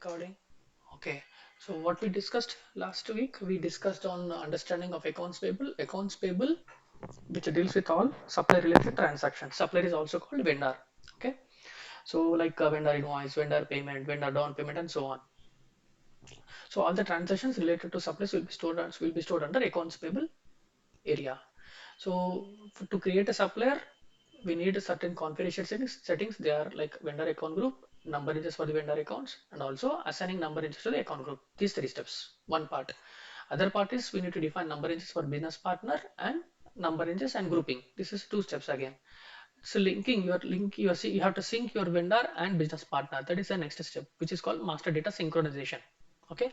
Recording. Okay. So what we discussed last week, we discussed on understanding of accounts payable. Accounts payable, which deals with all supply related transactions. Supplier is also called vendor. Okay. So like vendor invoice, vendor payment, vendor down payment, and so on. So all the transactions related to supplies will be stored under accounts payable area. So to create a supplier, we need a certain configuration settings. They are like vendor account group, number ranges for the vendor accounts, and also assigning number ranges to the account group. These three steps. One part. Other part is we need to define number ranges for business partner and number ranges and grouping. This is two steps again. So you have to sync your vendor and business partner. That is the next step, which is called master data synchronization. Okay,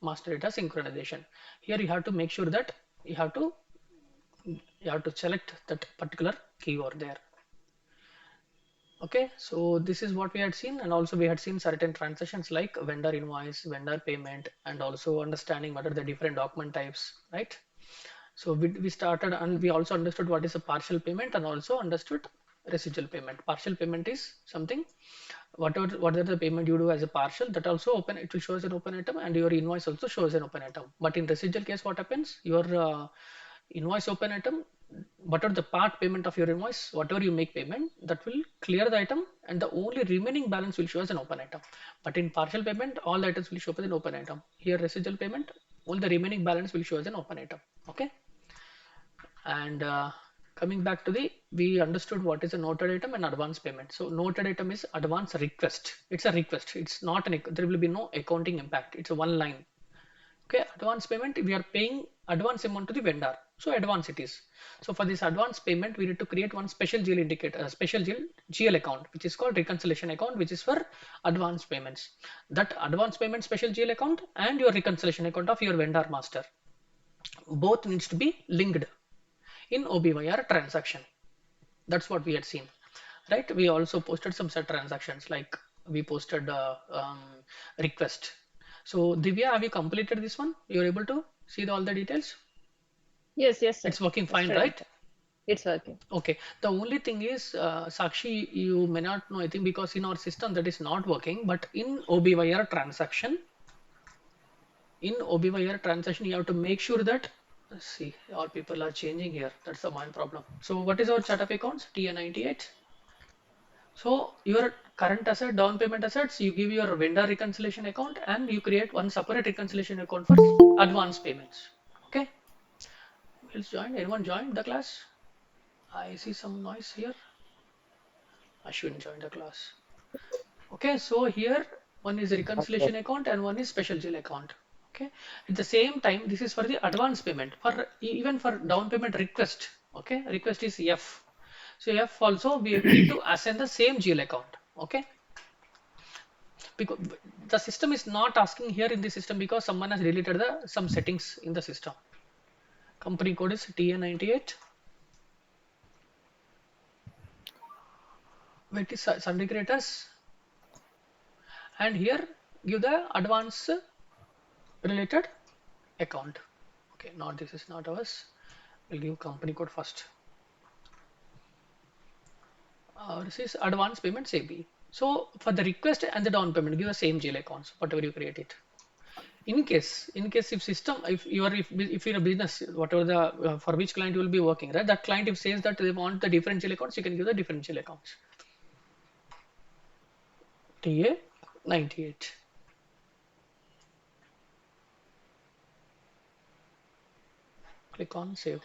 master data synchronization. Here you have to make sure that you have to select that particular keyword there. Okay, so this is what we had seen, and also we had seen certain transactions like vendor invoice, vendor payment, and also understanding what are the different document types, right? So we started and we also understood what is a partial payment and also understood residual payment. Partial payment is something whatever the payment you do as a partial, that also open, it will show as an open item, and your invoice also shows an open item. But in residual case, what happens? Your invoice open item, whatever the part payment of your invoice, whatever you make payment, that will clear the item, and the only remaining balance will show as an open item. But in partial payment, all the items will show as an open item. Here residual payment, all the remaining balance will show as an open item. Okay. And coming back to we understood what is a noted item and advance payment. So noted item is advance request. It's a request. It's not there will be no accounting impact. It's a one line. Okay, advance payment, we are paying advance amount to the vendor. So advance it is. So for this advance payment, we need to create one special GL indicator, special GL account, which is called reconciliation account, which is for advance payments. That advance payment special GL account and your reconciliation account of your vendor master, both needs to be linked in OBYR transaction. That's what we had seen, right? We also posted some set transactions, like we posted request. So Divya, have you completed this one? You're able to see all the details? Yes, yes, sir. It's working fine, Yesterday. right? It's working. Okay. The only thing is, Sakshi, you may not know, I think, because in our system that is not working, but in OBYR transaction, you have to make sure that, let's see, all people are changing here. That's the main problem. So what is our chart of accounts? TN98. So your current asset, down payment assets, you give your vendor reconciliation account and you create one separate reconciliation account for advance payments. Okay. Who else joined? Anyone joined the class? I see some noise here. Ashwin joined the class. Okay, so here one is reconciliation account and one is special GL account. Okay, at the same time, this is for the advance payment. For even for down payment request. Okay, request is F. So F also we need to assign the same GL account. Okay, because the system is not asking here in the system because someone has deleted some settings in the system. Company code is TN98. Wait, is Sunday creators, and here give the advance related account. Okay, not this is not ours. We'll give company code first. This is advance payments AB. So for the request and the down payment, give the same GL accounts, whatever you create it. In case if system, if you're a business, whatever the for which client you will be working, right? That client if says that they want the differential accounts, you can give the differential accounts. TA 98. Click on save.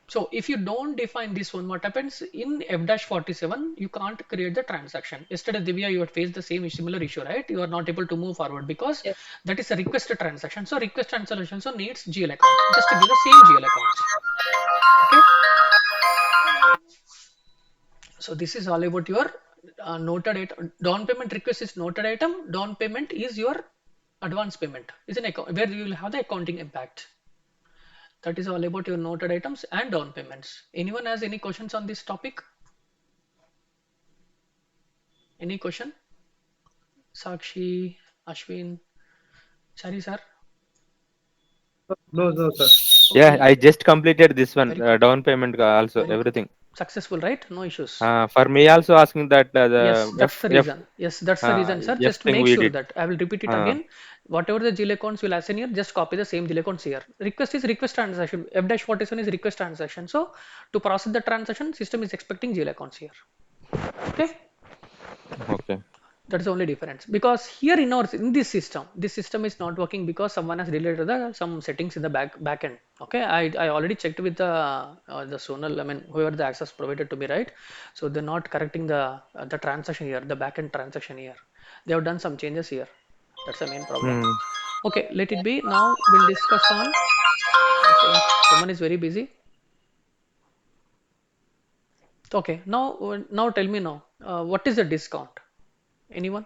So if you don't define this one, what happens in F-47, you can't create the transaction. Yesterday, Divya, you had faced the same similar issue, right? You are not able to move forward because Yes. that is a requested transaction. So request transaction so needs GL account. Just to give the same GL accounts. Okay. So this is all about your noted item. Down payment request is noted item. Down payment is your advance payment. Is an account where you will have the accounting impact. That is all about your noted items and down payments. Anyone has any questions on this topic? Any question? Sakshi, Ashwin, Chari sir. No, no, sir. Yeah, Okay, I just completed this one, very good, down payment also, very good. everything. Successful, right? No issues. For me also asking that Yes, the that's the reason. Yes, that's the reason, sir. F Just thing make we sure did. that I will repeat it Uh, again. Whatever the GL accounts you'll assign here, just copy the same GL accounts here. Request is request transaction. F-47 is request transaction. So to process the transaction, system is expecting GL accounts here. Okay. okay. That is the only difference, because here in our in this system is not working because someone has deleted the some settings in the back end. Okay, I already checked with the zonal, I mean whoever the access provided to me, right? So they're not correcting the transaction here, the back end transaction here. They have done some changes here. That's the main problem. Hmm. Okay, let it be. Now we'll discuss on. Okay, someone is very busy. Okay, now tell me now, what is the discount? Anyone?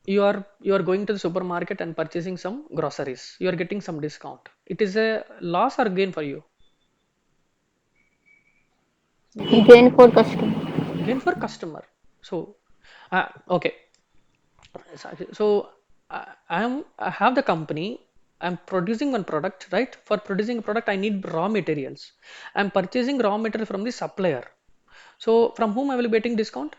You are going to the supermarket and purchasing some groceries, you are getting some discount. It is a loss or gain for you? Gain. Gain for customer. Gain for customer. So okay, so I have the company, I'm producing one product, right? For producing a product I need raw materials. I'm purchasing raw material from the supplier. So from whom I will be getting discount?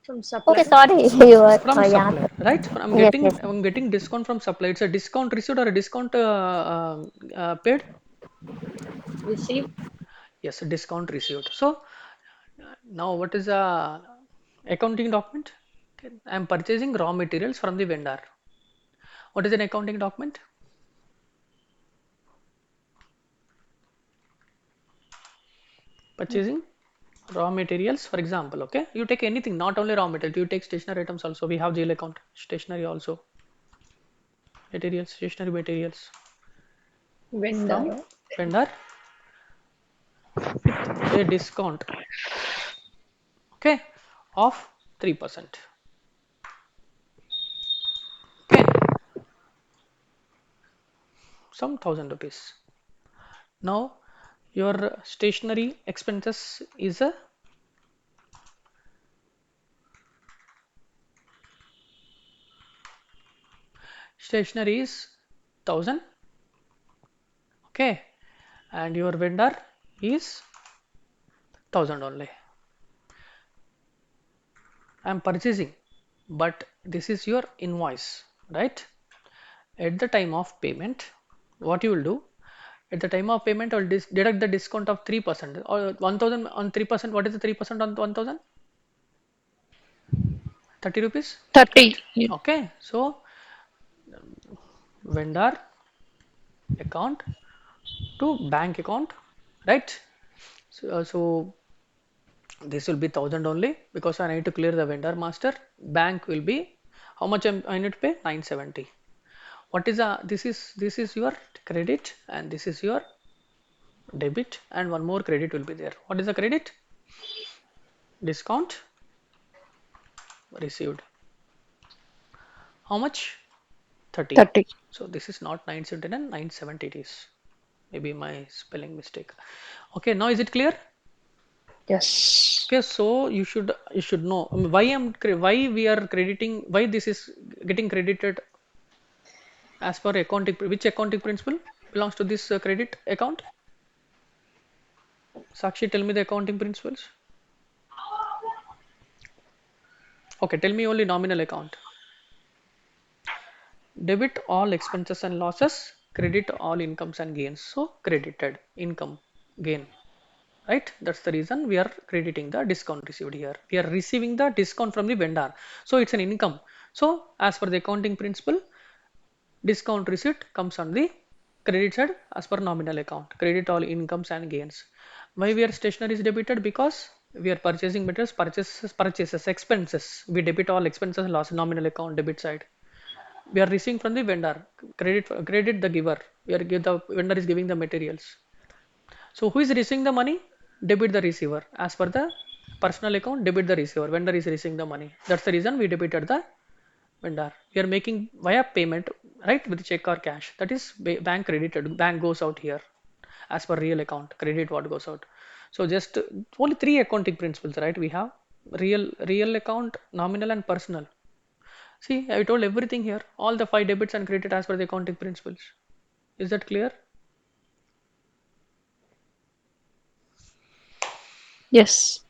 From Okay, supplier. sorry, you are. From Yeah. supplier, right? I'm Yes, getting yes. I'm getting discount from supplier. It's a discount received or a discount paid? Receive. Yes, discount received. So now what is a accounting document? Okay, I'm purchasing raw materials from the vendor. What is an accounting document? Purchasing raw materials, for example. Okay, you take anything, not only raw material. You take stationery items also. We have GL account. Stationery also. Materials, stationery materials from Vendor. vendor with a discount. Okay, of 3%. Okay, some 1,000 rupees. Now your stationery expenses is a stationery is 1,000. Okay, and your vendor is 1,000 only. I'm purchasing, but this is your invoice, right? At the time of payment, what you will do? At the time of payment, I will deduct the discount of 3% or 1,000 on 3%. What is the 3% on 1,000? 30 rupees. 30. Right? Okay, so vendor account to bank account, right? So this will be 1,000 only because I need to clear the vendor master. Bank will be how much I need to pay? 970. What is this is your credit and this is your debit, and one more credit will be there. What is the credit? Discount received. How much? 30. 30. So this is not 979, 970 it is. Maybe my spelling mistake. Okay, now is it clear? Yes. Okay, so you should know, I mean, why we are crediting, why this is getting credited as per accounting, which accounting principle belongs to this credit account? Sakshi, tell me the accounting principles. Okay, tell me only nominal account. Debit all expenses and losses, credit all incomes and gains. So credited income, gain, right? That's the reason we are crediting the discount received here. We are receiving the discount from the vendor. So it's an income. So as per the accounting principle, discount receipt comes on the credit side as per nominal account. Credit all incomes and gains. Why we are stationery is debited? Because we are purchasing materials, purchases, expenses. We debit all expenses, loss, nominal account, debit side. We are receiving from the vendor. Credit the giver. The vendor is giving the materials. So who is receiving the money? Debit the receiver. As per the personal account, debit the receiver. Vendor is receiving the money. That's the reason we debited the vendor. We are making via payment, right, with check or cash. That is bank credited. Bank goes out here as per real account. Credit what goes out. So just only three accounting principles, right? We have real account, nominal, and personal. See, I told everything here. All the 5 debits and credit as per the accounting principles. Is that clear? Yes.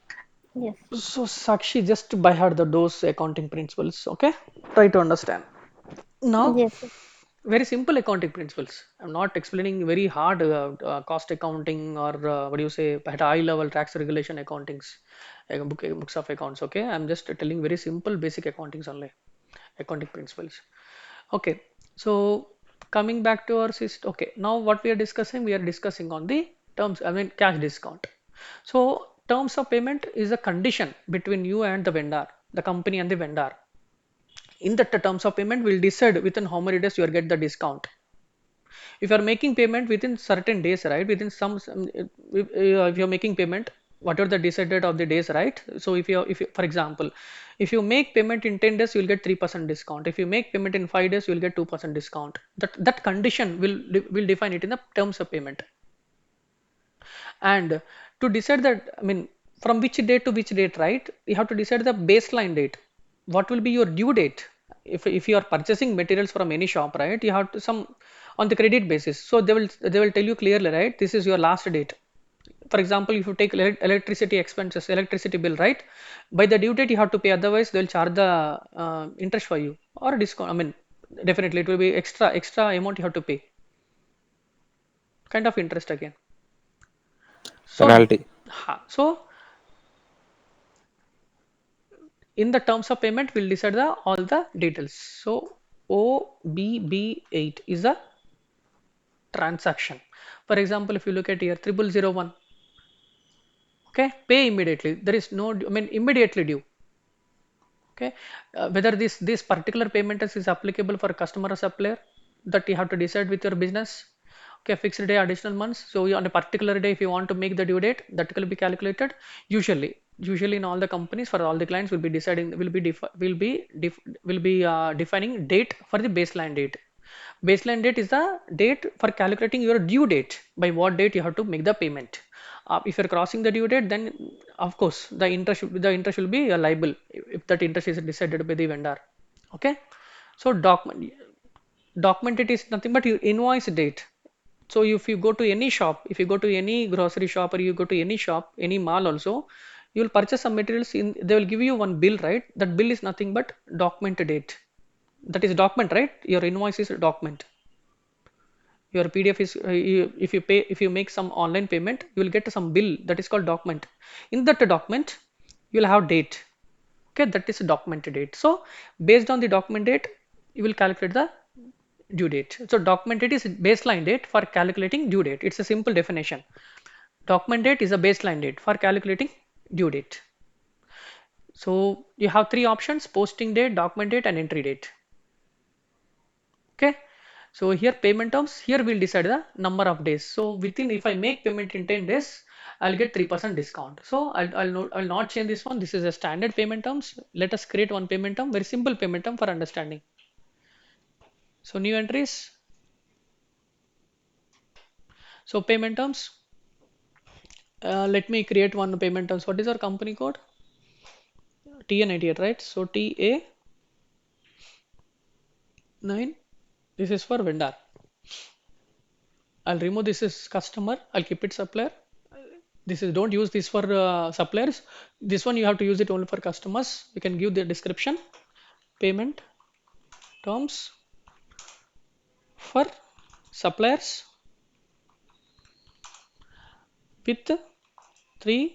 Yes. So Sakshi, just by heart those accounting principles, okay? Try to understand. Now, Yes. very simple accounting principles. I'm not explaining very hard cost accounting or what do you say at high level tax regulation accountings, books of accounts. Okay, I'm just telling very simple basic accountings only, accounting principles. Okay, so coming back to our system. Okay, now what we are discussing on the terms. I mean cash discount. So terms of payment is a condition between you and the vendor, the company and the vendor. In the terms of payment, we'll decide within how many days you will get the discount. If you are making payment within certain days, right, within some if you're making payment whatever the decided of the days, right, so if you for example, if you make payment in 10 days, you will get 3% discount. If you make payment in 5 days, you will get 2% discount. That condition will define it in the terms of payment. And to decide that, I mean, from which date to which date, right, you have to decide the baseline date. What will be your due date? If you are purchasing materials from any shop, right, you have to some on the credit basis. So they will tell you clearly, right, this is your last date. For example, if you take electricity expenses, electricity bill, right, by the due date you have to pay, otherwise they'll charge the interest for you or discount. I mean, definitely it will be extra amount you have to pay, kind of interest again. So Penalty. so in the terms of payment, we'll decide all the details. So OBB8 is a transaction. For example, if you look at here 0001, okay, pay immediately. There is no, I mean, immediately due. Okay, whether this particular payment is applicable for customer or supplier, that you have to decide with your business. Okay, fixed day, additional months. So on a particular day, if you want to make the due date, that will be calculated. Usually in all the companies, for all the clients, will be deciding, defining date for the baseline date. Baseline date is the date for calculating your due date, by what date you have to make the payment. If you're crossing the due date, then of course the interest will be liable if that interest is decided by the vendor. Okay, so document date is nothing but your invoice date. So if you go to any shop, if you go to any grocery shop, or you go to any shop, any mall also, you will purchase some materials, in they will give you one bill, right? That bill is nothing but document date. That is document, right? Your invoice is a document. Your PDF is if you make some online payment, you will get some bill, that is called document. In that document, you will have date. Okay, that is document date. So based on the document date, you will calculate the due date. So document date is baseline date for calculating due date. It's a simple definition. Document date is a baseline date for calculating due date. So you have three options: posting date, document date, and entry date. Okay, so here payment terms, here we'll decide the number of days. So within, if I make payment in 10 days, I'll get 3% discount. So I'll not change this one. This is a standard payment terms. Let us create one payment term, very simple payment term for understanding. So new entries. So payment terms. Let me create one payment terms. What is our company code? TA98, right? So TA9. This is for vendor. I'll remove this is customer. I'll keep it supplier. This is, don't use this for suppliers. This one you have to use it only for customers. You can give the description, payment terms for suppliers with 3%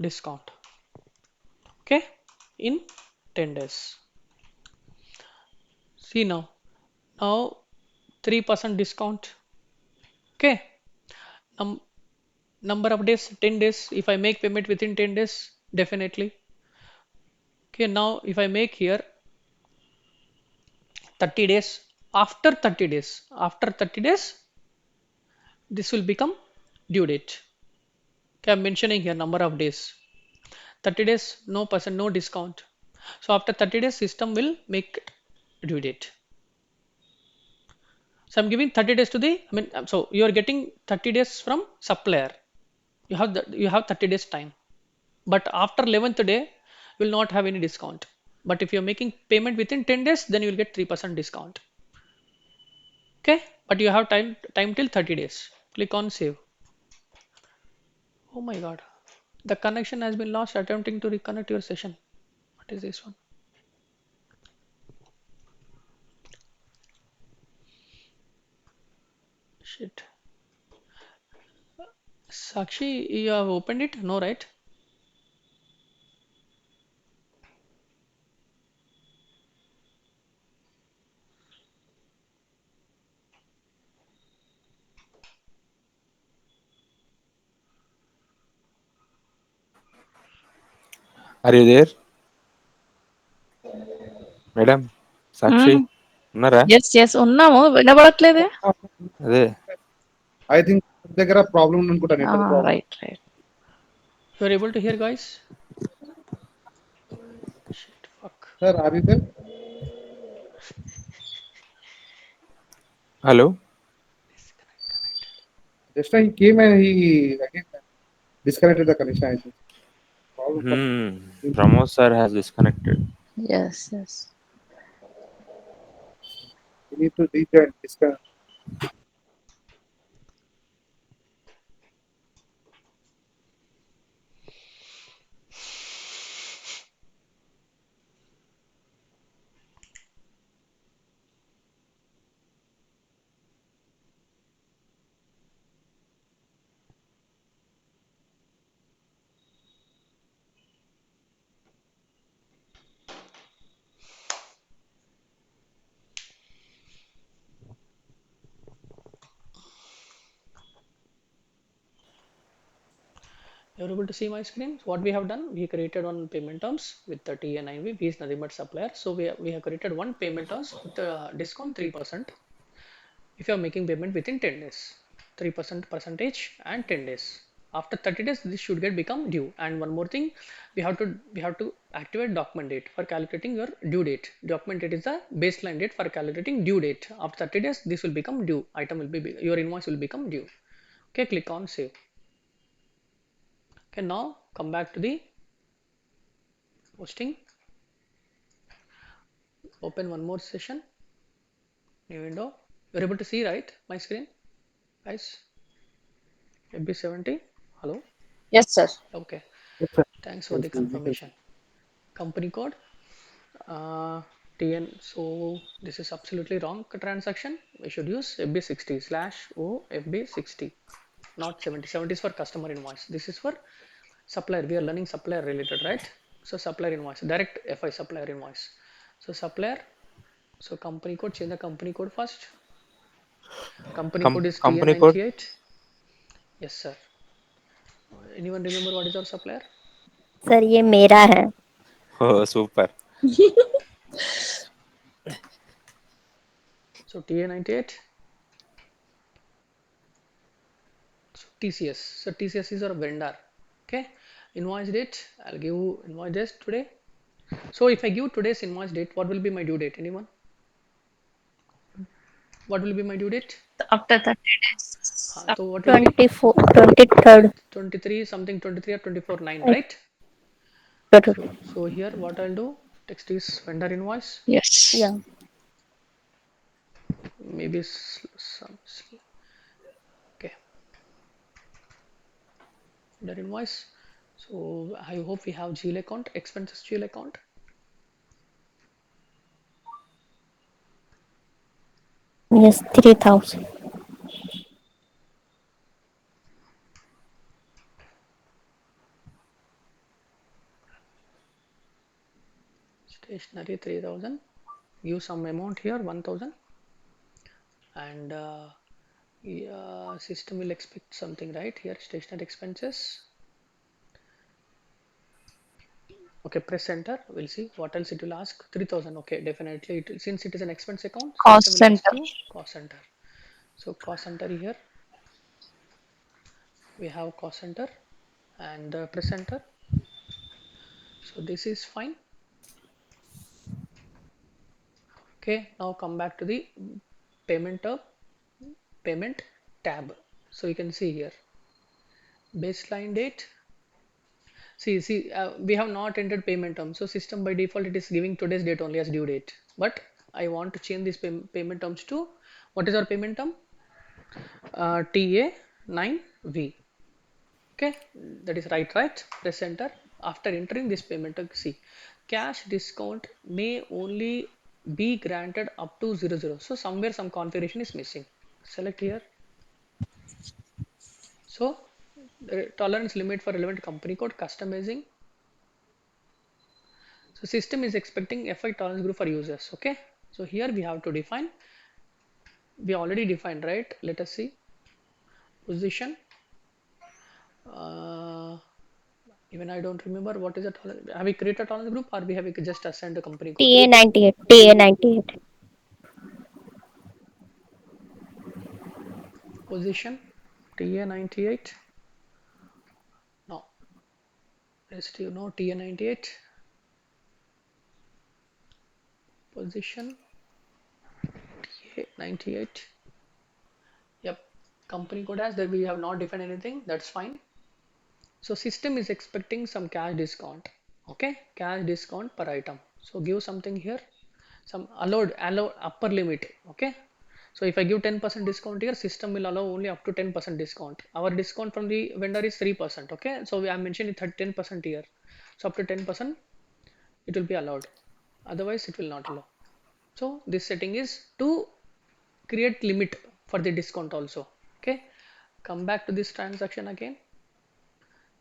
discount. Okay, in 10 days. See now 3% discount. Okay, number of days 10 days. If I make payment within 10 days, definitely. Okay, now if I make here 30 days, after 30 days, this will become due date. Okay, I'm mentioning here number of days. 30 days, no percent, no discount. So after 30 days, system will make due date. So I'm giving 30 days to the, I mean, so you are getting 30 days from supplier. You have 30 days time. But after 11th day, you will not have any discount. But if you're making payment within 10 days, then you'll get 3% discount. Okay, but you have time till 30 days. Click on save. Oh my god, the connection has been lost attempting to reconnect your session. What is this one? Shit. Sakshi, you have opened it? No, right? Are you there, madam? Sakshi ఉన్నారా? Yes yes ఉన్నాము వినబడట్లేదే. అదే I think దగ్గర problem అనుకుంటా, network problem. Right right. You are able to hear, guys? Shit, fuck. Sir are you there? Hello. Just he came and he again disconnected the connection, I think. Problem for Pramod sir has disconnected. Yes yes. you need to rejoin, disconnect. You're able to see my screen. So what we have done, we created one payment terms with the TNIV. V is nothing but supplier. So we have created one payment terms with the discount 3%. If you are making payment within 10 days, 3% percentage and 10 days. After 30 days, this should get become due. And one more thing, we have to activate document date for calculating your due date. Document date is the baseline date for calculating due date. After 30 days, this will become due. Item will be your invoice will become due. Okay, click on save. Okay, now come back to the posting. Open one more session, new window. You're able to see, right, my screen, guys? FB70. Hello. Yes sir. Okay. Yes, sir. Thanks for the confirmation. Company code TN. So this is absolutely wrong transaction. We should use FB60/O FB60, not 70. 70 is for customer invoice. This is for supplier. We are learning supplier related, right? So supplier invoice, direct FI supplier invoice. So supplier. So company code, change the company code first. Company code is Company code. TN98. Yes, sir. Anyone remember what is our supplier? Sir ये मेरा है. Oh, super. So TA98. So TCS. So TCS is our vendor. Okay. Invoice date. I'll give invoice date today. So if I give today's invoice date, what will be my due date? Anyone? What will be my due date? After 30 days. So what will be 24, 23rd. 23 something 23 or 24 9, I- right? So here what I'll do, text is vendor invoice. Yes. Yeah. Maybe some okay, vendor invoice. So I hope we have GL account, expenses GL account. Yes, 3,000. Stationery 3000. Give some amount here 1000, and yeah, system will expect something, right? Here stationery expenses. Okay, press enter. We'll see what else it will ask. 3000. Okay, definitely since it is an expense account, Cost system will ask center. you cost center. So cost center here, we have cost center and press enter. So this is fine. Okay, now come back to the payment tab, payment tab. So you can see here baseline date. We have not entered payment terms. So system by default it is giving today's date only as due date. But I want to change this payment terms to, what is our payment term? TA9V. Okay, that is right. Press enter. After entering this payment term, see, cash discount may only be granted up to 00. So somewhere some configuration is missing. Select here. So the tolerance limit for relevant company code customizing. So system is expecting FI tolerance group for users. Okay, so here we have to define. We already defined, right? Let us see. Position. Even I don't remember what is a tolerance. Have we created a tolerance group, or we have just assigned a company code? TA98. TA98. Position TA98. No, still no TA98. Position TA98. Yep, company code as that we have not defined anything. That's fine. So system is expecting some cash discount. Okay, cash discount per item. So give something here, some allowed upper limit. Okay, so if I give 10% discount here, system will allow only up to 10% discount. Our discount from the vendor is 3%. Okay, so we are mentioning 10% here. So up to 10% it will be allowed. Otherwise it will not allow. So this setting is to create limit for the discount also. Okay, come back to this transaction again.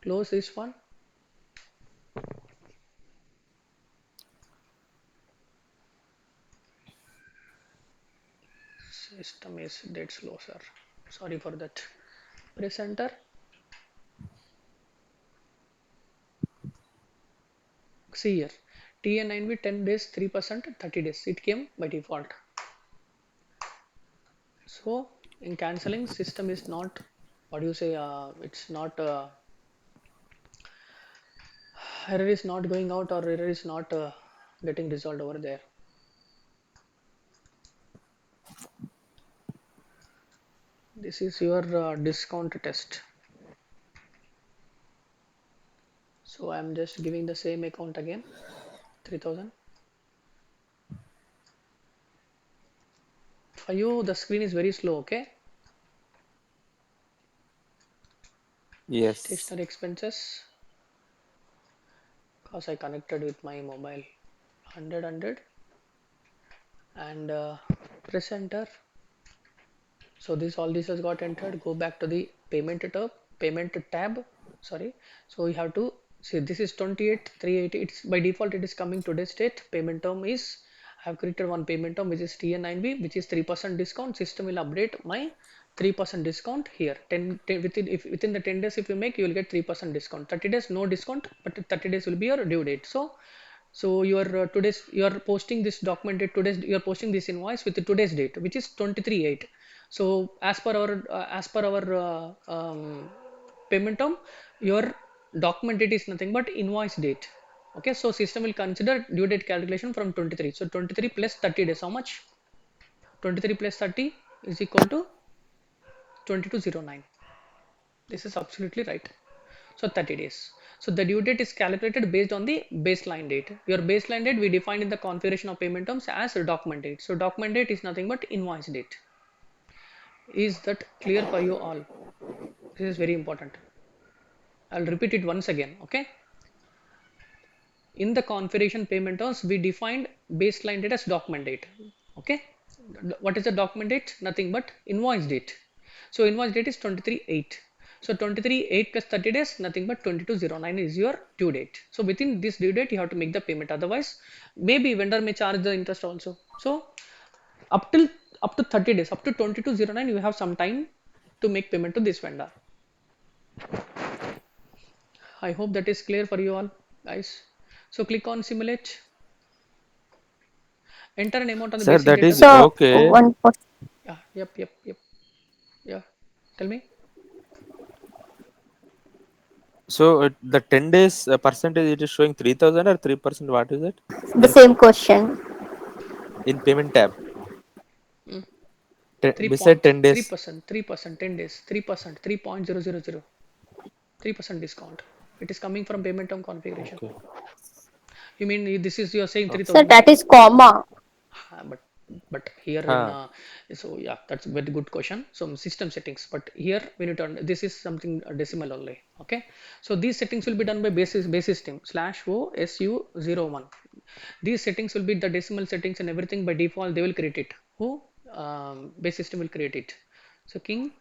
Close this one. System is dead slow, sir. Sorry for that. Press enter. See here, TA9 with 10 days, 3%, 30 days. It came by default. So in cancelling, system is not, what do you say? It's not error is not going out, or error is not getting resolved over there. This is your discount test. So I'm just giving the same account again, 3000. For you, the screen is very slow. Okay. Yes. Stationary expenses. Because I connected with my mobile. 100 and press enter. So this all this has got entered. Go back to the payment tab. Sorry. So we have to see, this is 28,380. It's by default it is coming today's date. Payment term is, I have created one payment term which is TN9B, which is 3% discount. System will update my 3% discount here. 10 within the 10 days if you make, you will get 3% discount. 30 days no discount, but 30 days will be your due date. So you are today's, you are posting this document date today's, you are posting this invoice with the today's date, which is 23/8. So as per our payment term, your document date is nothing but invoice date. Okay, so system will consider due date calculation from 23. So 23 plus 30 days, how much? 23 plus 30 is equal to 2209. This is absolutely right. So 30 days. So the due date is calculated based on the baseline date. Your baseline date we defined in the configuration of payment terms as document date. So document date is nothing but invoice date. Is that clear for you all? This is very important. I'll repeat it once again. Okay. In the configuration payment terms, we defined baseline date as document date. Okay. What is the document date? Nothing but invoice date. So invoice date is 23/8. So 23/8 plus 30 days, nothing but 2209 is your due date. So within this due date, you have to make the payment. Otherwise, maybe vendor may charge the interest also. So up to 30 days, up to 2209, you have some time to make payment to this vendor. I hope that is clear for you all, guys. So click on simulate. Enter an amount on the Sir, basic that data. is So okay. one Yeah, yep. Yeah, tell me. So the 10 days percentage, it is showing 3000 or 3%. What is it? the same question. In payment tab. Mm. Beside 10 days. 3%, 10 days, 3%, 3.000, 3% discount. It is coming from payment term configuration. Okay. You mean this is, you are saying Sir, 3000? that is comma. But here in Huh. so yeah, that's a very good question. Some system settings, but here we need to this is something decimal only. Okay, so these settings will be done by base system /osu01. These settings will be the decimal settings and everything. By default they will create it. Who base system will create it. So king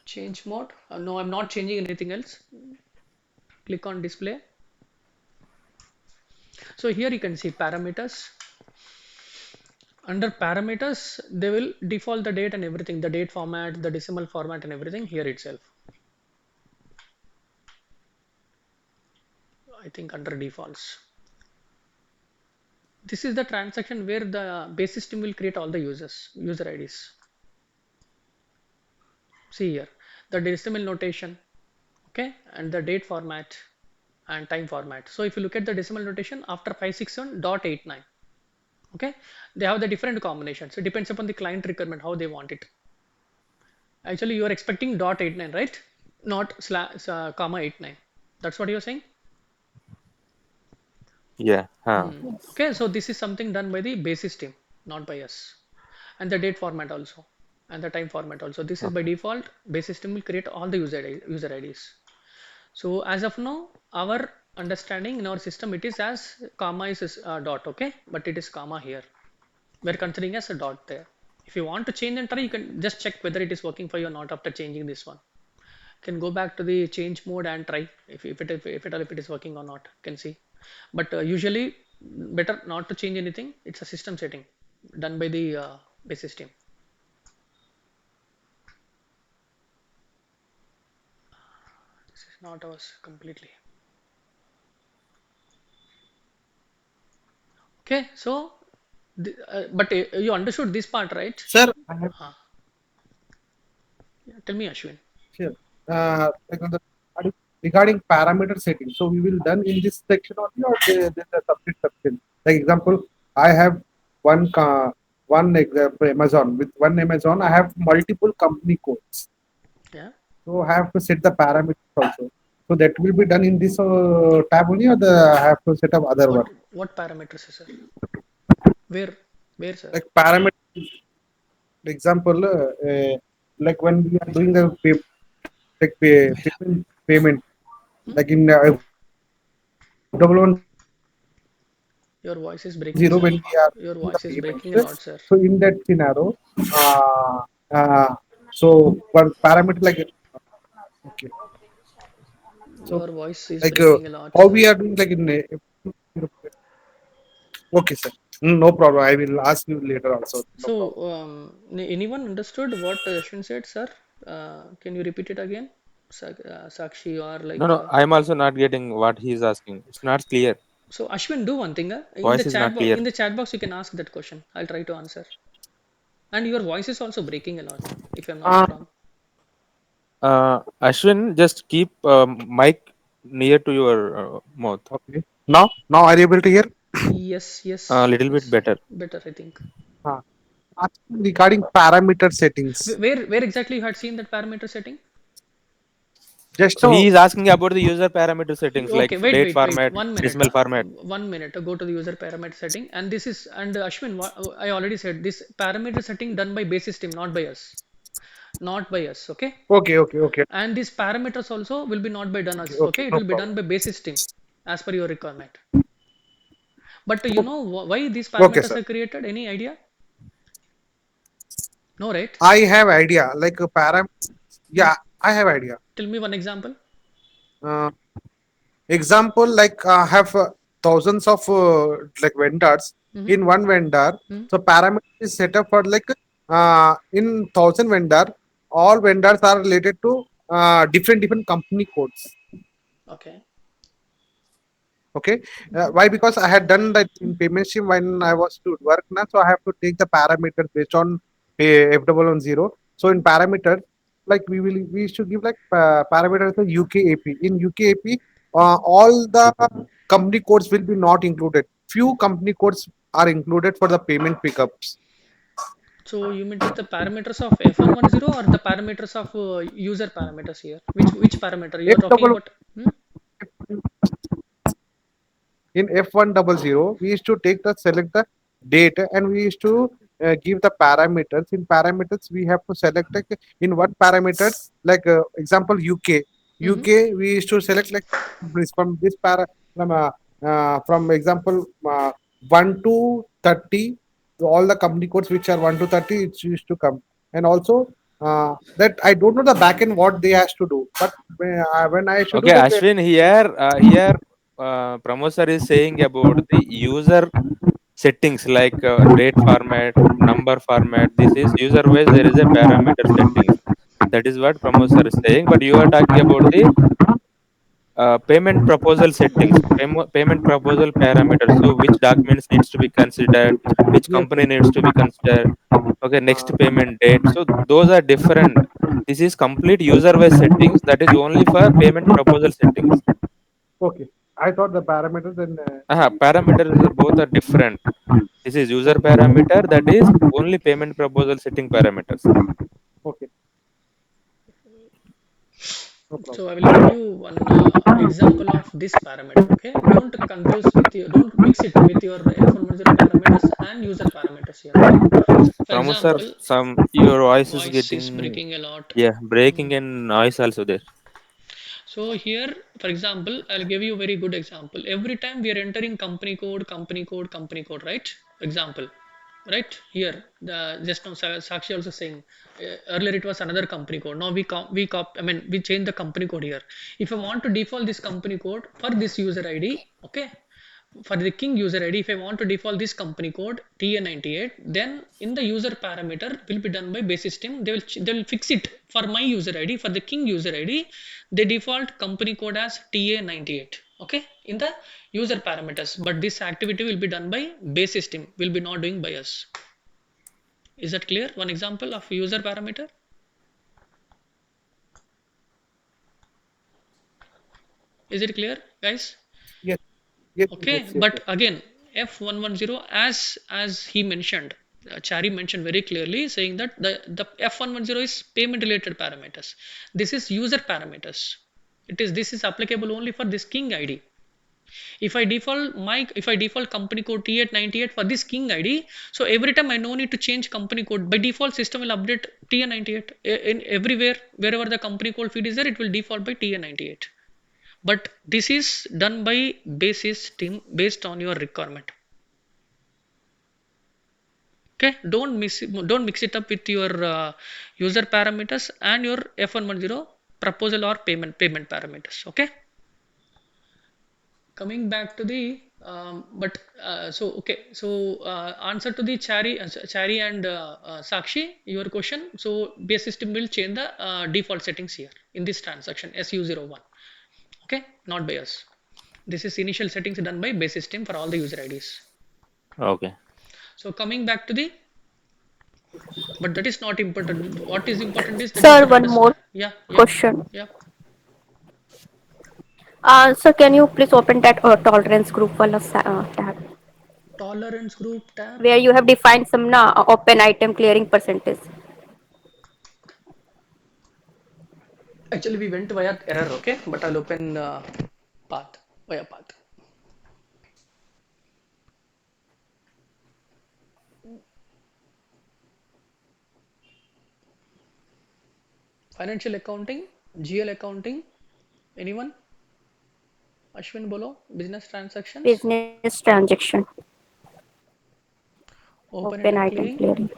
change mode. No, I'm not changing anything else. Click on display. So here you can see parameters. Under parameters, they will default the date and everything, the date format, the decimal format and everything here itself. I think under defaults. This is the transaction where the base system will create all the user IDs. See here, the decimal notation, okay, and the date format and time format. So if you look at the decimal notation after 561.89, okay, they have the different combinations. It depends upon the client requirement, how they want it. Actually, you are expecting .89, right? Not slash comma 89. That's what you're saying? Yeah. Huh. Okay, so this is something done by the base system, not by us. And the date format also, and the time format also. This is by Okay. default. Base system will create all the user IDs. So as of now, our understanding in our system, it is as comma is dot, okay, but it is comma here. We're considering as a dot there. If you want to change and try, you can just check whether it is working for you or not after changing this one. You can go back to the change mode and try if it is working or not. You can see, but usually better not to change anything. It's a system setting done by the base system. This is not ours completely. Okay, so but you understood this part, right? Sir, I have Uh, yeah, tell me, Ashwin. sure. Like on the regarding parameter settings. So we will done in this section only, or there's a separate section. Like example, I have one example Amazon. With one Amazon, I have multiple company codes. Yeah. So I have to set the parameters also. So that will be done in this tab only, or I have to set up other one. What parameters, sir? Where where, sir? Like parameter example, like when we are doing the payment, Hmm? like in double one zero when we are Your voice is doing the breaking, sir. payments. Your So voice is in breaking a that lot, sir. scenario, so one parameter like okay, so Your voice is like breaking a lot, how sir. we are doing like in okay, sir. No problem. I will ask you later also. No So, problem. anyone understood what Ashwin said, sir? Can you repeat it again? Sakshi or No, like. no. I'm also not getting what he's asking. It's not clear. So, Ashwin, do one thing. Voice is not clear. In the chat box, you can ask that question. I'll try to answer. And your voice is also breaking a lot, if I'm not Uh, wrong. Ashwin, just keep mic near to your mouth. okay. Now are you able to hear? Yes, A yes, little bit yes. better. Better, I think. Uh, asking regarding parameter settings. Where exactly you had seen that parameter setting? Just So he is asking about the user parameter settings like Okay, wait, date wait, wait. format, 1 minute. decimal format. 1 minute. Go to the user parameter setting, and this is and Ashwin, I already said this parameter setting done by base system, not by us, not by us. Okay, okay. and these parameters also will be not by done us. Okay, Okay, it no will be problem. done by base system as per your requirement. But you know why these Okay, parameters sir. are created? Any idea? No, right? I have idea. Like a Hmm. yeah, I have idea. Tell me one example. Uh, example like I have thousands of like vendors Mm-hmm. in one vendor. Hmm. So parameter is set up for like in thousand vendor, all vendors are related to different company codes. Okay. Okay, Mm-hmm. why? Because I had done that in payment stream when I was to work now, so I have to take the parameters based on F110. So in parameters, like we should give like parameters the UKAP. In UKAP, all the company codes will be not included. Few company codes are included for the payment pickups. So you mean to the parameters of F110 or the parameters of user parameters here? Which parameter you F are talking double about? Hmm? in F100, we used to take the select the date and we used to give the parameters. In parameters, we have to select like in one parameter, like example UK. Mm-hmm. UK, we used to select like from this from example 1 to 30, all the company codes which are 1 to 30, it used to come. And also that I don't know the backend what they has to do, but when I should do Okay, that, Ashwin, here Pramod sir is saying about the user settings like date format, number format. This is user wise. There is a parameter settings. That is what Pramod sir is saying. But you are talking about the payment proposal settings, payment proposal parameters. So which documents needs to be considered, which yes, company needs to be considered. Okay, next uh, payment date. So those are different. This is complete user wise settings. That is only for payment proposal settings. okay. I thought the parameters and Parameters both are different. This is user okay, parameter. That is only payment proposal setting parameters. okay, no So problem. I will give you one example of this parameter. Okay, don't confuse with your, don't mix it with your F110 parameters and user parameters here. Okay, for Pramod sir, example, some your voice is voice is getting, breaking a lot. yeah, breaking and noise also there. So here, for example, I'll give you a very good example. Every time we are entering company code, right? Example, right? Here, the just now Sakshi also saying earlier it was another company code. Now I mean we change the company code here. If I want to default this company code for this user ID, okay, for the king user ID, if I want to default this company code TA98, then in the user parameter will be done by base system. They will fix it for my user ID. For the king user ID, they default company code as TA98. Okay, in the user parameters, but this activity will be done by base system. Will be not doing by us. Is that clear? One example of user parameter. Is it clear, guys? Yes, yes, Okay, yes, yes, but yes. again F110, as he mentioned, Chari mentioned very clearly saying that the F110 is payment related parameters. This is user parameters. This is applicable only for this king ID. If I default company code T898 for this king ID, so every time I no need to change company code. By default system will update TN98 in everywhere. Wherever the company code feed is there, it will default by TN98. But this is done by basis team based on your requirement. Okay, don't mix it up with your user parameters and your F110 proposal or payment parameters. Okay, coming back to the but so okay, so answer to the Chari and Sakshi your question. So base system will change the default settings here in this transaction SU01. Okay, not by us. This is initial settings done by base system for all the user IDs. Okay. So coming back to the, but that is not important. What is important is that you Sir, should one more understand. Yeah, yeah, question. yeah. Sir, can you please open that tolerance group wala tab Tolerance group tab. where you have defined some open item clearing percentage? Actually, we went via error. Okay, but I'll open path via path. Financial accounting, GL accounting. Anyone? Ashwin bolo. Business transactions. Business transaction, Open open item item clearing. clearing.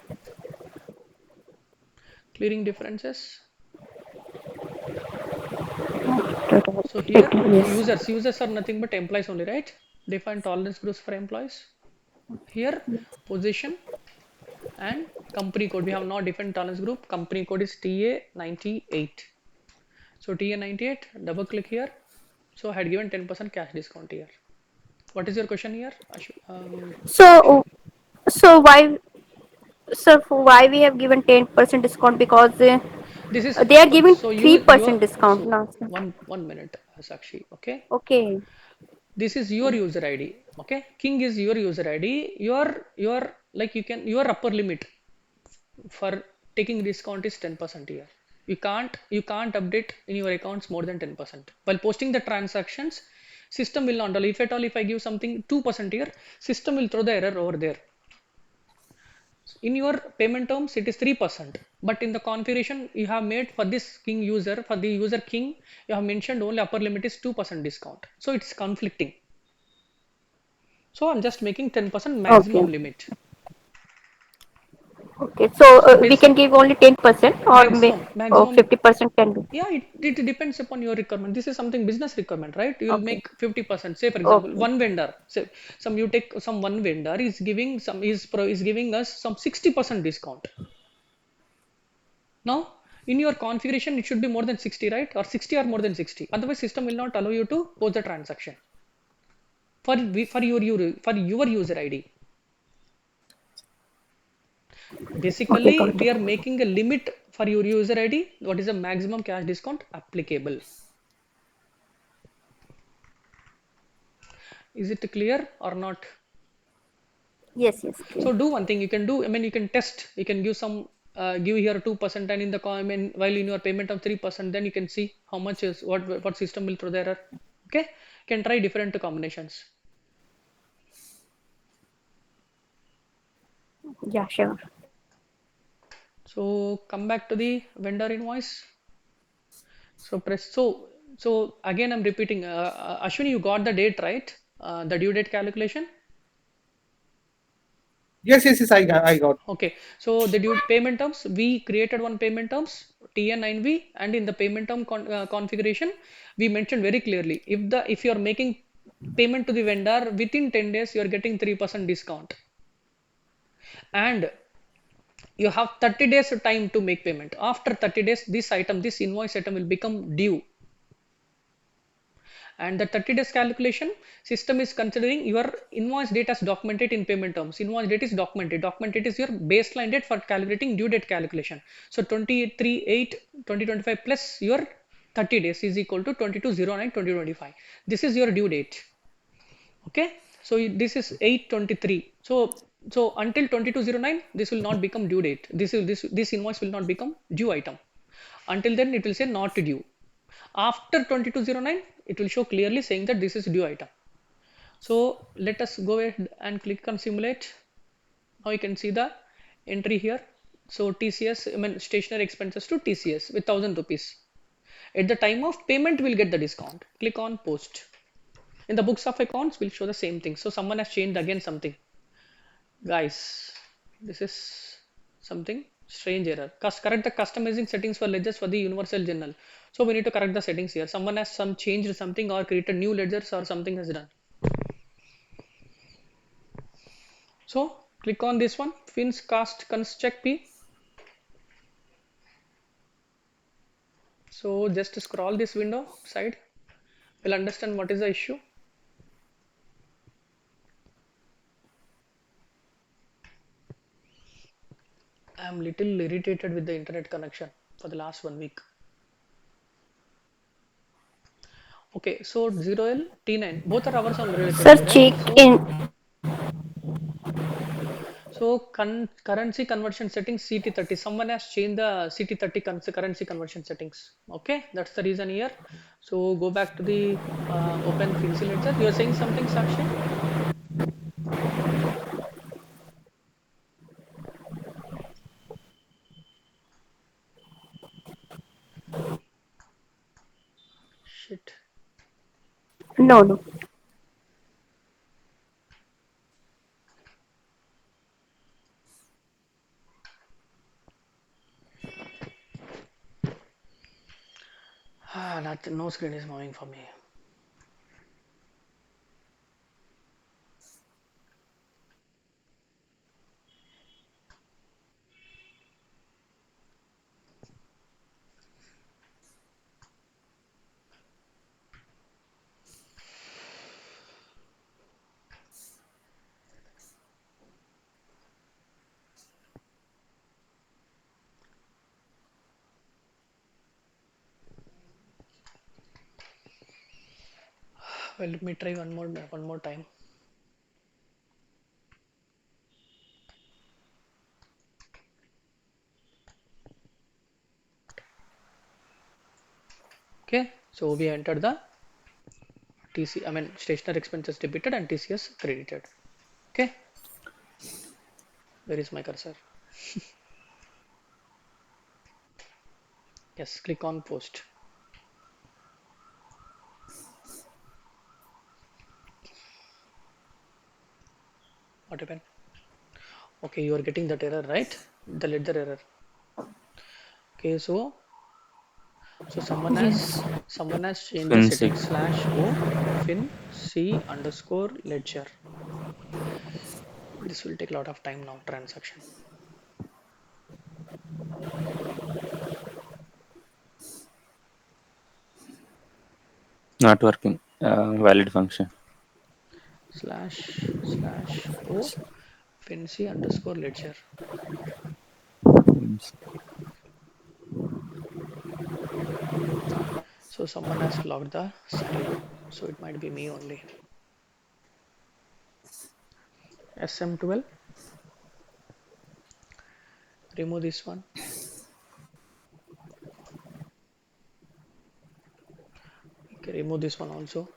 Clearing differences. So here Yes. users are nothing but employees only, right? Define tolerance groups for employees. Here position and company code. We have not defined tolerance group. Company code is TA98. So TA98, double click here. So I had given 10% cash discount here. What is your question here, Sakshi? So, so why, sir, why we have given 10% discount? Because This is they are giving so your 3% discount so now, sir. one minute, Sakshi. Okay, Okay. this is your user ID. Okay, King is your user ID. Your like you can your upper limit. for taking discount is 10% here. You can't update in your accounts more than 10%. While posting the transactions, system will not allow. If at all, if I give something 2% here, system will throw the error over there. In your payment terms, it is 3%. But in the configuration you have made for this king user, for the user king, you have mentioned only upper limit is 2% discount. So it's conflicting. So I'm just making 10% maximum Okay. limit. Okay. So So we basic can give only 10% or maximum. 50% can be. Yeah, it depends upon your requirement. This is something business requirement, right? You will Okay. make 50%. Say for example, Okay. one vendor. Say some you take some one vendor is giving is giving us some 60% discount. Now in your configuration it should be more than 60, right? Or 60 or more than 60. Otherwise system will not allow you to post the transaction for your user ID. Okay. Basically, Got we it. are making a limit for your user ID. What is the maximum cash discount applicable? Is it clear or not? Yes. Yes. So Clear. do one thing you can do. I mean, you can test. You can give some, give here 2%, and in the comment while in your payment of 3%, then you can see how much is what system will throw the error. Okay, you can try different combinations. Yeah. Sure. So come back to the vendor invoice. So press so again I'm repeating. Ashwini, you got the date right? The due date calculation. Yes. I got. Okay, so the due payment terms, we created one payment terms TN9V, and in the payment term configuration, we mentioned very clearly if you are making payment to the vendor within 10 days, you are getting 3% discount, and you have 30 days time to make payment. After 30 days, this invoice item will become due, and the 30 days calculation system is considering your invoice date as documented in payment terms. Invoice date is documented is your baseline date for calculating due date calculation. So 23/8/2025 plus your 30 days is equal to 22/09/2025. This is your due date. Okay, so this is 8/23. So until 22/09 this will not become due date. This invoice will not become due item. Until then it will say not due. After 22/09 it will show clearly saying that this is due item. So let us go ahead and click on simulate. Now you can see the entry here. So TCS, I mean stationary expenses to TCS with 1000 rupees. At the time of payment we'll get the discount. Click on post. In the books of accounts we'll show the same thing. So someone has changed again something. Guys, this is something strange error. Correct the customizing settings for ledgers for the universal journal. So we need to correct the settings here. Someone has changed something or created new ledgers or something has done. So click on this one, fins cast cons check P. So just scroll this window side. We'll understand what is the issue. I'm little irritated with the internet connection for the last 1 week. Okay, so 0L T9 both are hours on related Sir, only, right? check So in. currency conversion settings CT30. Someone has changed the CT30 currency conversion settings. Okay, that's the reason here. So go back to the open Finzi ledger. You're saying something, Sakshi? Shit. No, no. Nothing. No screen is moving for me. Well, let me try one more time. Okay, so we entered the stationary expenses debited and TCS credited. Okay, where is my cursor? Yes, click on post. What happened? Okay, you are getting that error, right? The ledger error. Okay, so Yes. someone has changed the Fancy. setting slash o fin c underscore ledger. This will take a lot of time now. Transaction. Not working. Valid function. Slash o fin c underscore ledger. So someone has logged the setting. So it might be me only. SM12. Remove this one. Okay, remove this one also.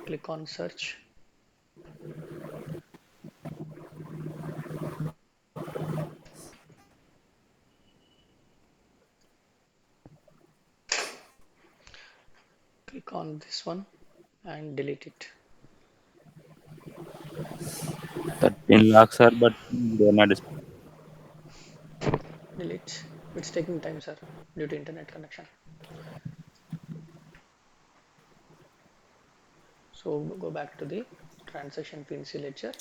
Click on search. Click on this one and delete it. 13 lakhs are, but they're not displayed. Delete. It's taking time, sir, due to internet connection. So go back to the transaction PNC ledger.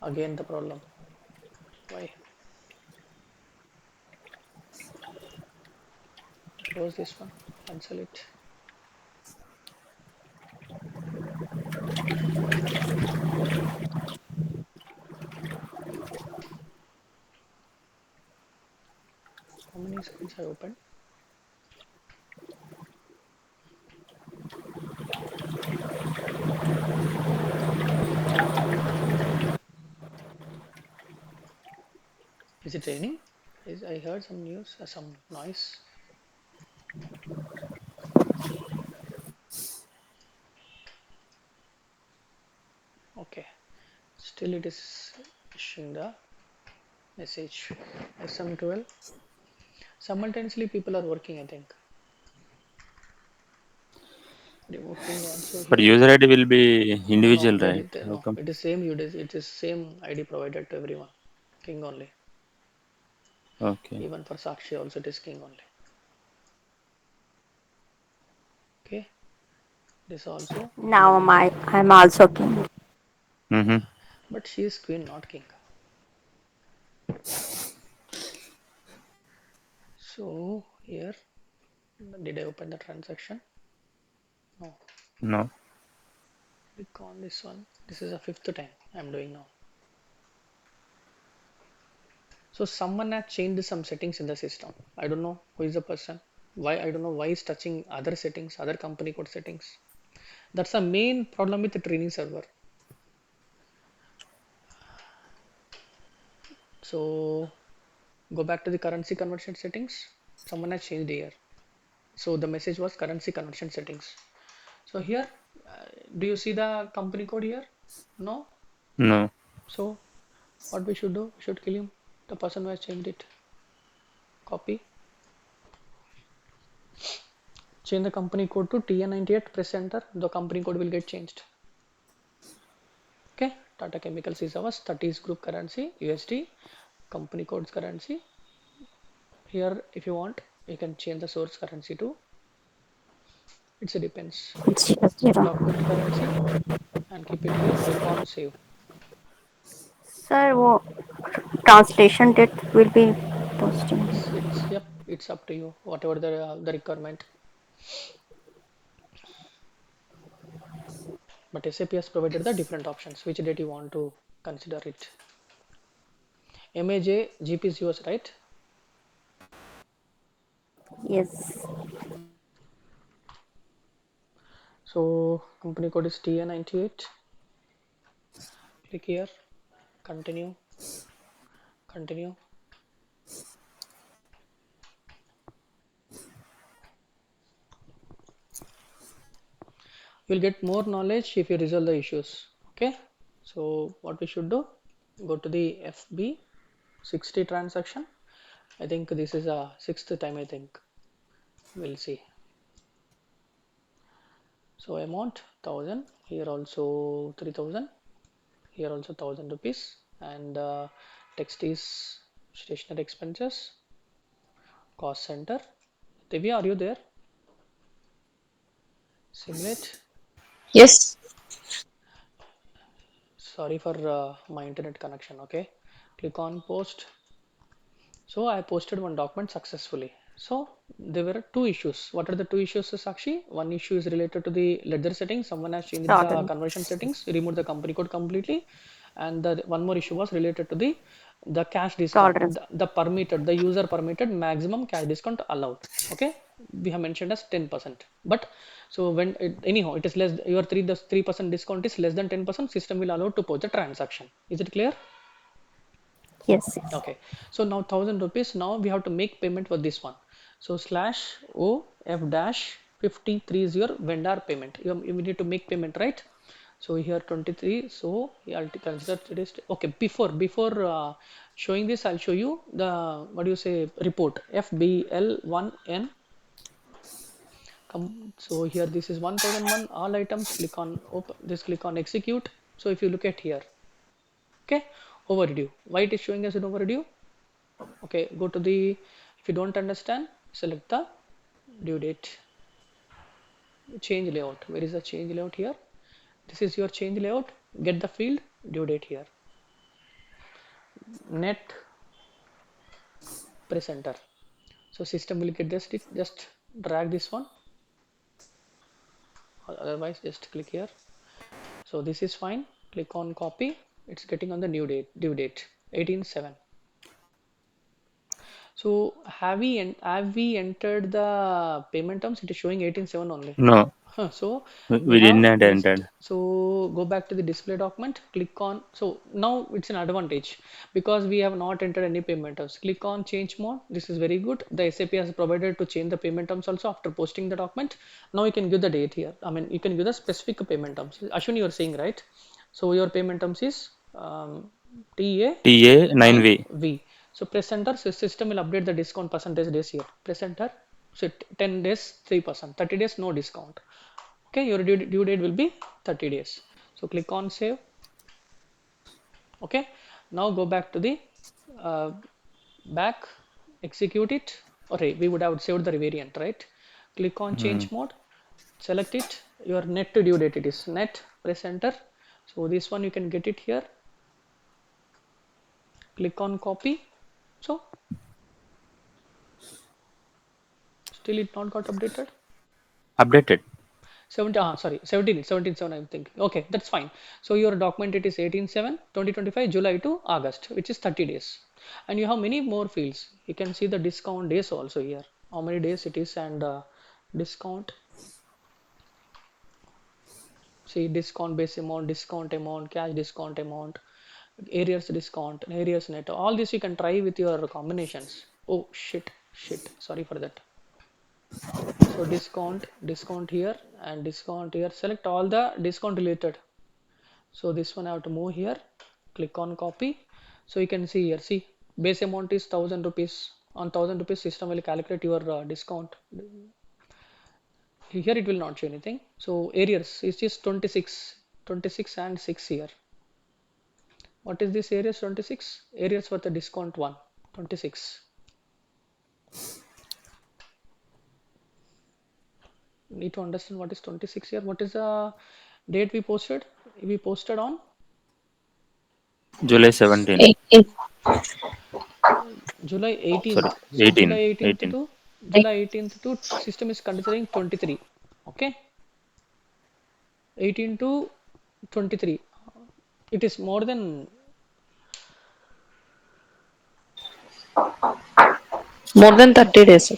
Again the problem. Why? Close this one. Cancel it. How many screens I opened? Is it raining? I heard some news, some noise. Okay, still it is showing the message. SM12. Simultaneously, people are working, I think. Remove ping also But here. user ID will be No, individual, right? How no. come? It is same. It is same ID provided to everyone. King only. Okay. Even for Sakshi also it is king only. Okay. This also Now remove. I'm also king. Mm-hmm. But she is queen, not king. So here, did I open the transaction? No. No. Click on this one. This is the fifth time I'm doing now. So someone has changed some settings in the system. I don't know who is the person. Why I don't know why is touching other settings, other company code settings. That's the main problem with the training server. So go back to the currency conversion settings. Someone has changed here. So the message was currency conversion settings. So here, do you see the company code here? No. No. So what we should do? We should kill him. The person who has changed it. Copy. Change the company code to TN98. Press enter. The company code will get changed. Okay. Tata Chemicals is ours. 30 is group currency USD. Company codes currency. Here, if you want, you can change the source currency to. It depends. It's just zero. Document currency and keep it here. Click on save. Sir, translation date will be posting. It's yep. It's up to you. Whatever the requirement. But SAP has provided the different options. Which date you want to consider it? MAJ GP is yours, right? Yes. So company code is TA98. Click here, continue, continue. You'll get more knowledge if you resolve the issues. Okay. So what we should do, go to the FB 60 transaction. I think this is a sixth time, I think. We'll see. So amount 1000, here also 3000, here also 1000 rupees, and text is stationery expenses, cost center. Divya, are you there? Simulate. Yes. Sorry for my internet connection. Okay, click on post. So I posted one document successfully. So there were two issues. What are the two issues, Sakshi? One issue is related to the ledger settings. Someone has changed the Totally. conversion settings, removed the company code completely, and the one more issue was related to the cash discount, Tolerance. the permitted, the user permitted maximum cash discount allowed. Okay, we have mentioned as 10%. But so when anyhow it is less, your 3% discount is less than 10%, system will allow to post the transaction. Is it clear? Yes, yes. Okay, so now 1000 rupees. Now we have to make payment for this one. So slash O F dash 53 is your vendor payment. You need to make payment, right? So here 23. So I'll consider it is okay. Before showing this, I'll show you the what do you say report FBL1N. Come. So here this is 1001. All items. Click on open. This click on execute. So if you look at here, okay, overdue. Why it is showing as an overdue? Okay, go to the, if you don't understand, select the due date, change layout. Where is the change layout here? This is your change layout. Get the field due date here. Net presenter. So system will get this, just drag this one. Otherwise, just click here. So this is fine. Click on copy. It's getting on the due date 18/7. So have we entered the payment terms? It is showing 18/7 only. No, So we we did have not just, enter. so go back to the display document, click on, so now it's an advantage because we have not entered any payment terms. Click on change mode. This is very good. The SAP has provided to change the payment terms also after posting the document. Now you can give the date here. I mean, you can give the specific payment terms. Ashwin, you are saying, right? So your payment terms is TA TA 9V. 9V. So press enter. So system will update the discount percentage days here. Press enter. So 10 days 3%, 30 days no discount. Okay, your due date will be 30 days. So click on save. Okay, now go back to the uh, back, execute it. Okay, we would have saved the variant, right? Click on Hmm. change mode, select it, your net to due date, it is net, press enter. So this one you can get it here. Click on copy. So still it not got updated. Updated. 17 I'm thinking. Okay, that's fine. So your document, it is 18/7 2025 July to August, which is 30 days, and you have many more fields. You can see the discount days also here, how many days it is, and discount, see discount base amount, discount amount, cash discount amount, areas discount, areas net. All this you can try with your combinations. Oh shit, sorry for that. So discount here and discount here, select all the discount related. So this one I have to move here, click on copy. So you can see here, see base amount is 1000 rupees. On 1000 rupees system will calculate your discount. Here it will not show anything. So areas is just 26 and 6 here. What is this areas 26? Areas for the discount one, 26. Need to understand what is 26 here. What is the date we posted? We posted on July 17. 18. July Sorry, 18th. So July 18. 18th 18. to July 18th to system is considering 23. Okay, 18 to 23. It is more than, More than 30 days.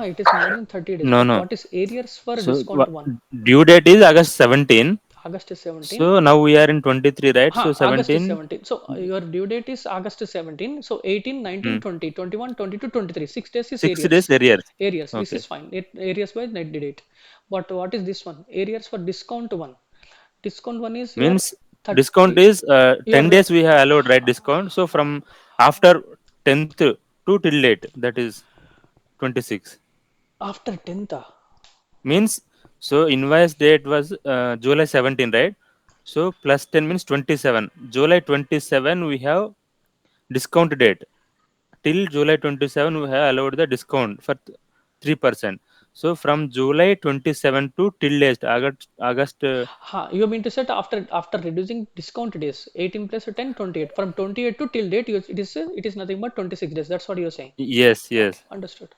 It is more than 30 days. No, But no. what is arrears for So discount one? due date is August 17. August is 17. So now we are in 23, right? So August is 17. 17. So your due date is August is 17. So 18, 19, Hmm. 20, 21, 22, 23. 6 days is 6 days arrears. arrears. Arrears. This Okay. is fine. Arrears by net date. But what is this one? Arrears for discount one. Discount one is your Means discount 30. is 10 Your days we have allowed, right? Discount. So from after 10th to till date, that is 26. after 10th. Means so invoice date was July 17, right? So plus 10 means 27. July 27 we have discount date. Till July 27 we have allowed the discount for 3%. So from July 27 to till date August You mean to say after reducing discount days 18 plus 10 28 from 28 to till date it is nothing but 26 days. That's what you're saying. yes, Okay, yes. understood.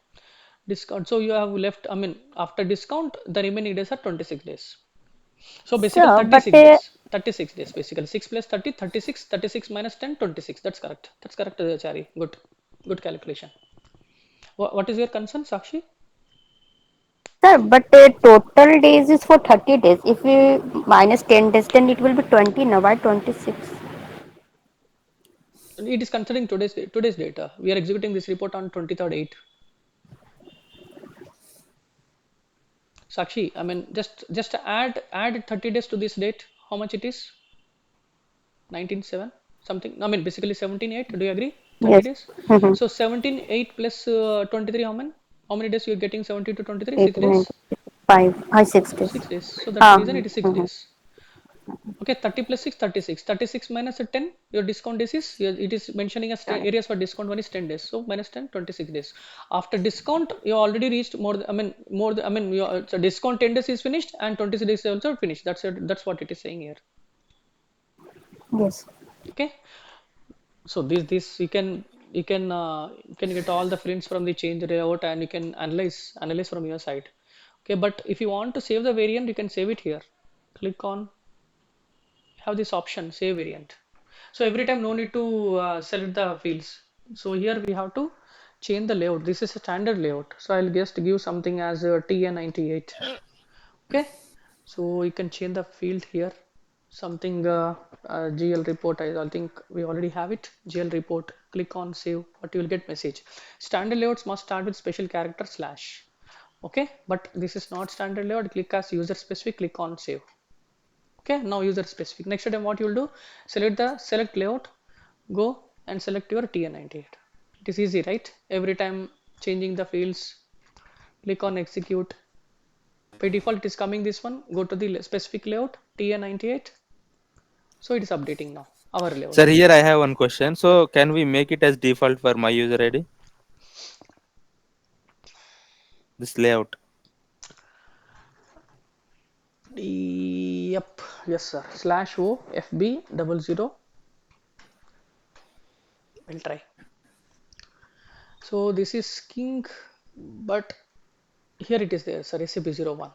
Discount. So you have left. I mean, after discount, the remaining days are 26 days. So basically Sir, but 36 days. 36 days basically. 6 plus 30, 36. 36 minus 10, 26. That's correct. That's correct, Chari. Good. Good calculation. What is your concern, Sakshi? sir, but total days is for 30 days. If we minus 10 days, then it will be 20 now. Why 26? It is considering today's data. We are executing this report on 23rd 8. Sakshi, I mean just add 30 days to this date. How much it is? 19/7 something. I mean basically 17/8. Do you agree? 30 Yes. days. Mm-hmm. So 17/8 plus 23. How many? How many days you are getting? 70 to 23. 8, 6 9, days. 5, 6 days. 6 days. So that's the Ah, reason it is 6 mhm. days. Okay, 30 plus 6, 36. 36 minus 10, your discount days is, it is mentioning as areas for discount one is 10 days. So minus 10, 26 days. After discount, you already reached so discount 10 days is finished and 26 days is also finished. That's it. That's what it is saying here. Yes. Okay. So this you can get all the prints from the change layout and you can analyze from your side. Okay, but if you want to save the variant, you can save it here. Click on have this option save variant. So every time no need to select the fields. So here we have to change the layout. This is a standard layout. So I'll just give something as TN98. Okay. So you can change the field here. Something GL report. I think we already have it. GL report. Click on save. But you will get message. Standard layouts must start with special character slash. Okay. But this is not standard layout. Click as user specific. Click on save. Okay, now user specific. Next time what you will do, select layout, go and select your TN98. It is easy, right? Every time changing the fields, click on execute. By default it is coming this one. Go to the specific layout TN98. So it is updating now our Sir, layout. here I have one question. So can we make it as default for my user ID? This layout. Yep, yes sir. /o FB00. We'll try. So this is king, but here it is there, sir, SAP01.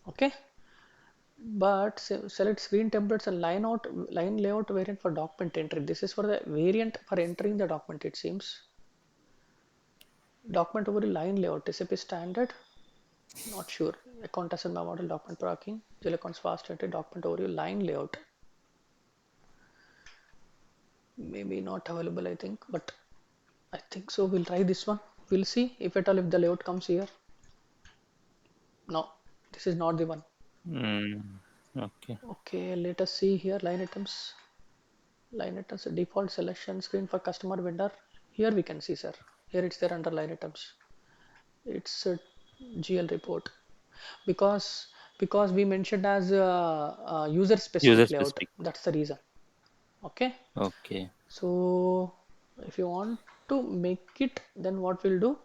Okay. But select screen templates and line layout variant for document entry. This is for the variant for entering the document, it seems. Document overview line layout, SAP standard, not sure. Account asset model, document tracking, GL accounts fast entry, document overview line layout. Maybe not available, I think, but I think so. We'll try this one. We'll see if at all if the layout comes here. No, this is not the one. Okay. Okay, let us see here line items. Line items default selection screen for customer vendor. Here we can see, sir. Here it's there under line items. It's a GL report because we mentioned as user User specific layout. specific. That's the reason. Okay. Okay. So if you want to make it, then what we'll do?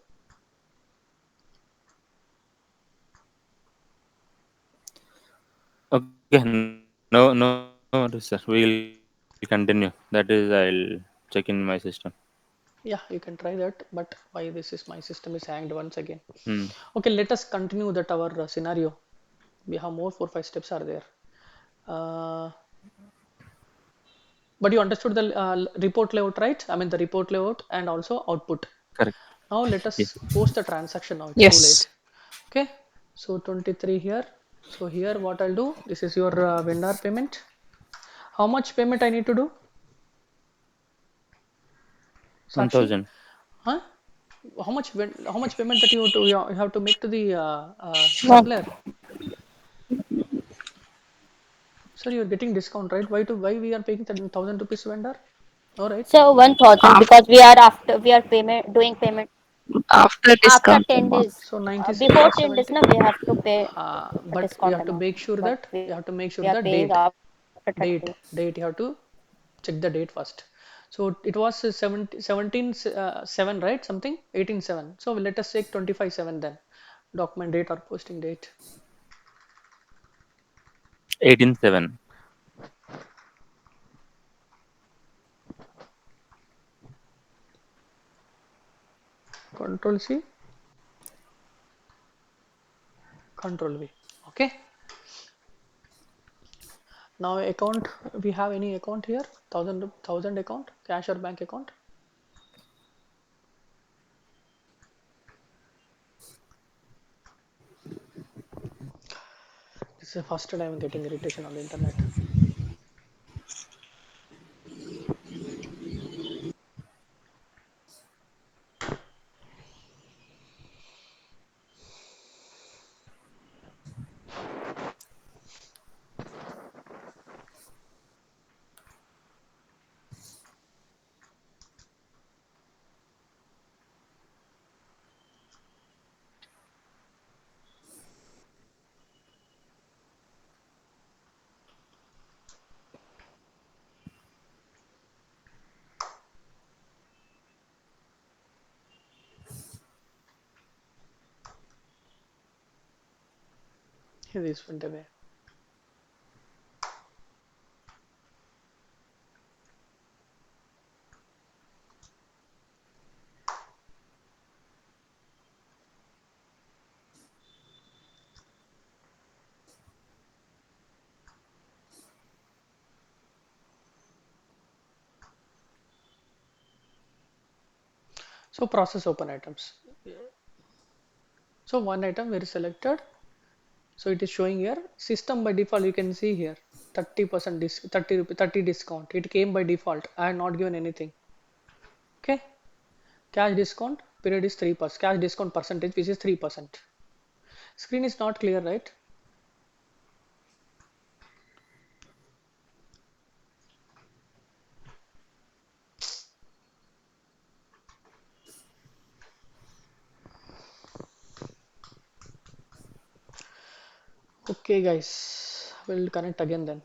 Okay. No, sir. We'll continue. That is, I'll check in my system. Yeah, you can try that. But why this is my system is hanged once again. Hmm. Okay, let us continue that our scenario. We have more 4-5 steps are there. Uh, But you understood the report layout, right? I mean the report layout and also output. Correct. Now let Yeah. us post the transaction now. It's too Yes. late. Okay, so 23 here. So here what I'll do, this is your vendor payment. How much payment I need to do? Sakshi? 1000. Huh? How much payment that you have to make to the One. supplier? Sir, you're getting discount, right? Why we are paying 1,000 rupees vendor? All right. So 1,000 After, because we are payment doing payment after after discount 10 amount. days. So 97 Before plus 10 days, 70. no, we have to pay a But you discount have to amount. make sure But that we you have to make sure are the paying date, after 30 days. date. You have to check the date first. So it was 17 7, right? Something 18 7. So let us take 25 7 then. Document date or posting date. 18/7. Control C, Control V. Okay. Now account, we have any account here? Thousand account, cash or bank account? This is the first time I'm getting irritation on the internet. This went away. So process open items. So one item very selected. So it is showing here. System by default you can see here 30% 30 discount. It came by default. I have not given anything. Okay. Cash discount period is 3%. Cash discount percentage which is 3%. Screen is not clear, right? Okay guys, we'll connect again then.